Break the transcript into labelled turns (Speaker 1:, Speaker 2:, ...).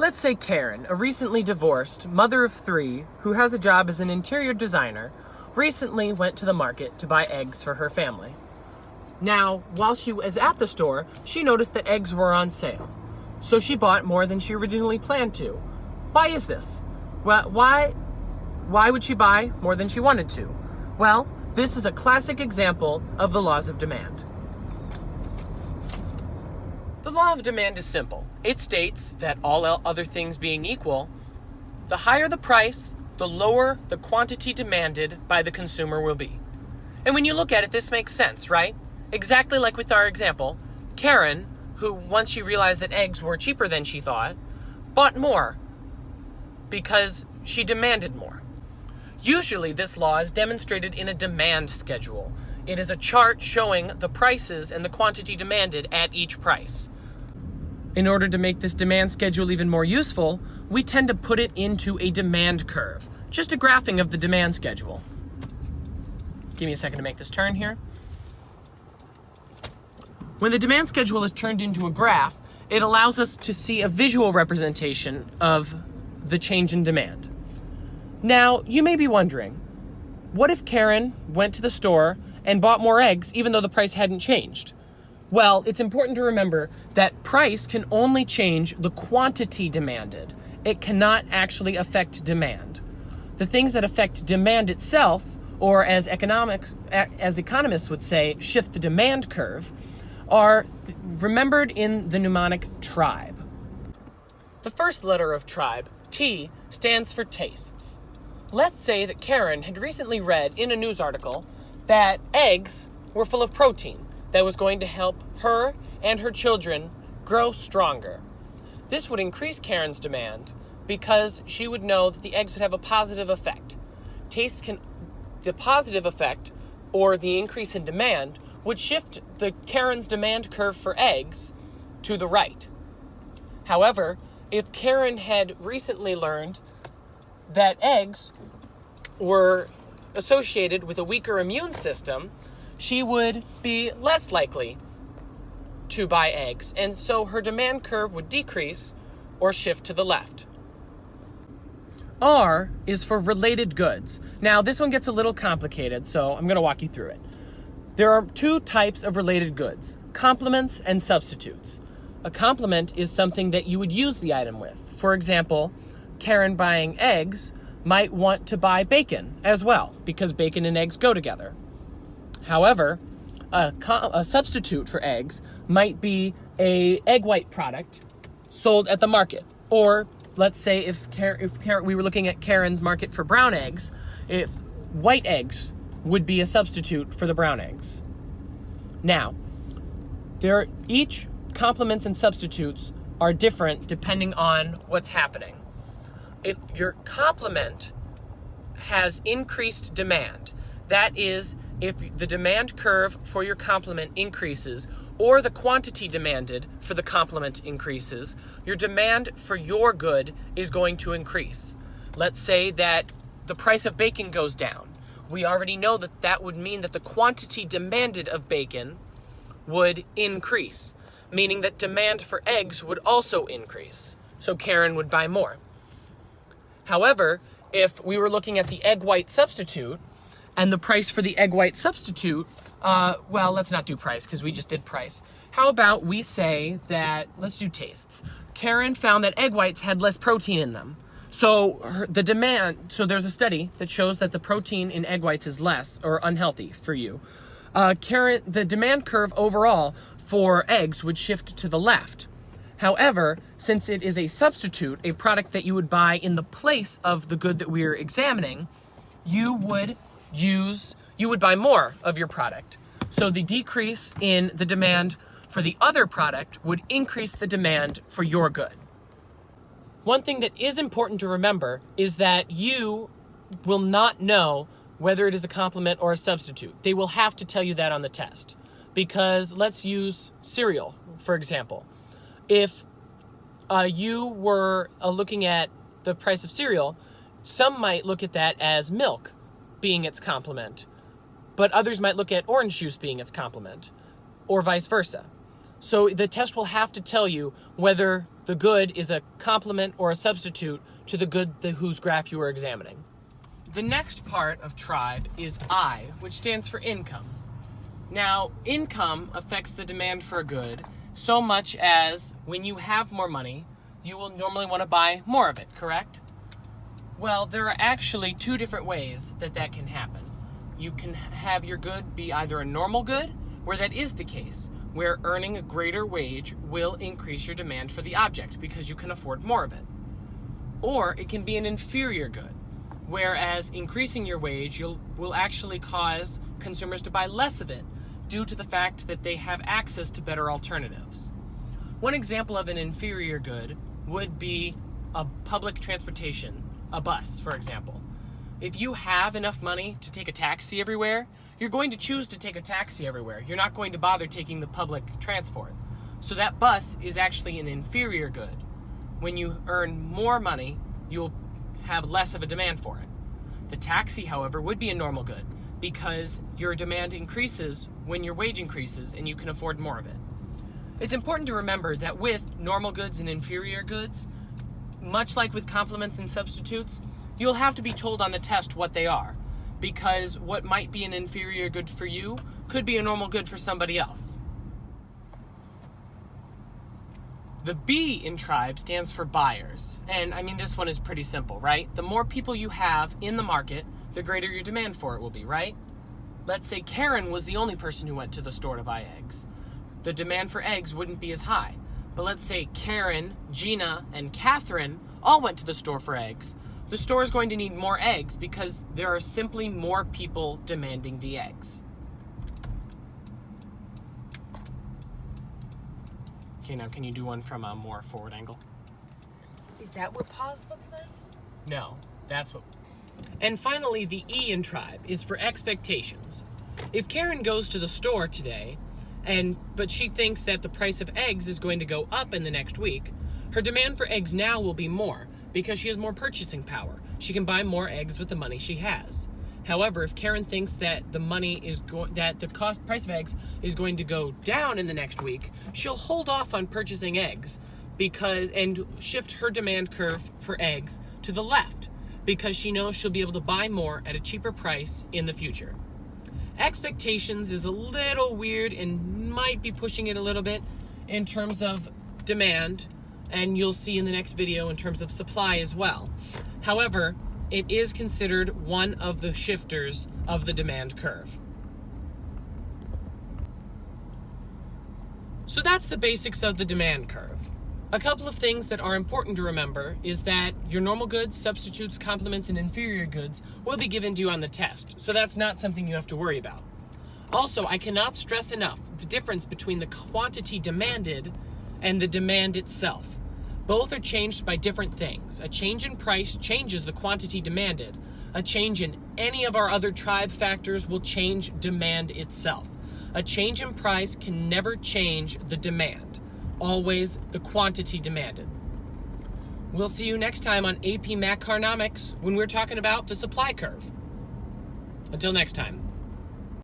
Speaker 1: Let's say Karen, a recently divorced mother of 3 who has a job as an interior designer, recently went to the market to buy eggs for her family. Now, while she was at the store, she noticed that eggs were on sale. So she bought more than she originally planned to. Why is this? Well, why would she buy more than she wanted to? Well, this is a classic example of the laws of demand. The law of demand is simple. It states that all other things being equal, the higher the price, the lower the quantity demanded by the consumer will be. And when you look at it, this makes sense, right? Exactly like with our example, Karen, who once she realized that eggs were cheaper than she thought, bought more because she demanded more. Usually this law is demonstrated in a demand schedule. It is a chart showing the prices and the quantity demanded at each price. In order to make this demand schedule even more useful, we tend to put it into a demand curve, just a graphing of the demand schedule. Give me a second to make this turn here. When the demand schedule is turned into a graph, it allows us to see a visual representation of the change in demand. Now, you may be wondering, what if Karen went to the store and bought more eggs even though the price hadn't changed? Well, it's important to remember that price can only change the quantity demanded. It cannot actually affect demand. The things that affect demand itself, or as economists would say, shift the demand curve, are remembered in the mnemonic tribe. The first letter of tribe, T, stands for tastes. Let's say that Karen had recently read in a news article that eggs were full of protein that was going to help her and her children grow stronger. This would increase Karen's demand because she would know that the eggs would have a positive effect. The positive effect, or the increase in demand, would shift the Karen's demand curve for eggs to the right. However, if Karen had recently learned that eggs were associated with a weaker immune system, she would be less likely to buy eggs, and so her demand curve would decrease or shift to the left. R is for related goods. Now, this one gets a little complicated, so I'm going to walk you through it. There are 2 types of related goods, complements and substitutes. A complement is something that you would use the item with. For example, Karen buying eggs might want to buy bacon as well, because bacon and eggs go together. However, a substitute for eggs might be an egg white product sold at the market. Or let's say if we were looking at Karen's market for brown eggs, if white eggs would be a substitute for the brown eggs. Now, each complements and substitutes are different depending on what's happening. If your complement has increased demand, that is, if the demand curve for your complement increases or the quantity demanded for the complement increases, your demand for your good is going to increase. Let's say that the price of bacon goes down. We already know that that would mean that the quantity demanded of bacon would increase, meaning that demand for eggs would also increase. So Karen would buy more. However, if we were looking at the egg white substitute, and the price for the egg white substitute, well, let's not do price because we just did price. How about we say that, let's do tastes. Karen found that egg whites had less protein in them. So there's a study that shows that the protein in egg whites is less or unhealthy for you. The demand curve overall for eggs would shift to the left. However, since it is a substitute, a product that you would buy in the place of the good that we're examining, you would buy more of your product. So the decrease in the demand for the other product would increase the demand for your good. One thing that is important to remember is that you will not know whether it is a complement or a substitute. They will have to tell you that on the test. Because let's use cereal, for example. If you were looking at the price of cereal, some might look at that as milk being its complement, but others might look at orange juice being its complement, or vice versa. So the test will have to tell you whether the good is a complement or a substitute to the good whose graph you are examining. The next part of tribe is I, which stands for income. Now, income affects the demand for a good so much as when you have more money, you will normally want to buy more of it, correct? Well, there are actually two different ways that can happen. You can have your good be either a normal good, where that is the case, where earning a greater wage will increase your demand for the object because you can afford more of it. Or it can be an inferior good, whereas increasing your wage will actually cause consumers to buy less of it due to the fact that they have access to better alternatives. One example of an inferior good would be a public transportation, a bus, for example. If you have enough money to take a taxi everywhere, you're going to choose to take a taxi everywhere. You're not going to bother taking the public transport. So that bus is actually an inferior good. When you earn more money, you'll have less of a demand for it. The taxi, however, would be a normal good because your demand increases when your wage increases and you can afford more of it. It's important to remember that with normal goods and inferior goods, much like with complements and substitutes, you'll have to be told on the test what they are, because what might be an inferior good for you could be a normal good for somebody else. The B in tribe stands for buyers. And I mean, this one is pretty simple, right? The more people you have in the market, the greater your demand for it will be, right? Let's say Karen was the only person who went to the store to buy eggs. The demand for eggs wouldn't be as high. But let's say Karen, Gina, and Catherine all went to the store for eggs. The store is going to need more eggs because there are simply more people demanding the eggs. Okay, now can you do one from a more forward angle?
Speaker 2: Is that what pause look like?
Speaker 1: No, that's what. And finally, the E in tribe is for expectations. If Karen goes to the store today, but she thinks that the price of eggs is going to go up in the next week, her demand for eggs now will be more because she has more purchasing power. She can buy more eggs with the money she has. However, if Karen thinks that the price of eggs is going to go down in the next week, she'll hold off on purchasing eggs and shift her demand curve for eggs to the left because she knows she'll be able to buy more at a cheaper price in the future. Expectations is a little weird and might be pushing it a little bit in terms of demand, and you'll see in the next video in terms of supply as well. However, it is considered one of the shifters of the demand curve. So that's the basics of the demand curve. A couple of things that are important to remember is that your normal goods, substitutes, complements, and inferior goods will be given to you on the test, so that's not something you have to worry about. Also, I cannot stress enough the difference between the quantity demanded and the demand itself. Both are changed by different things. A change in price changes the quantity demanded. A change in any of our other tribe factors will change demand itself. A change in price can never change the demand. Always the quantity demanded. We'll see you next time on AP Macroeconomics when we're talking about the supply curve. Until next time.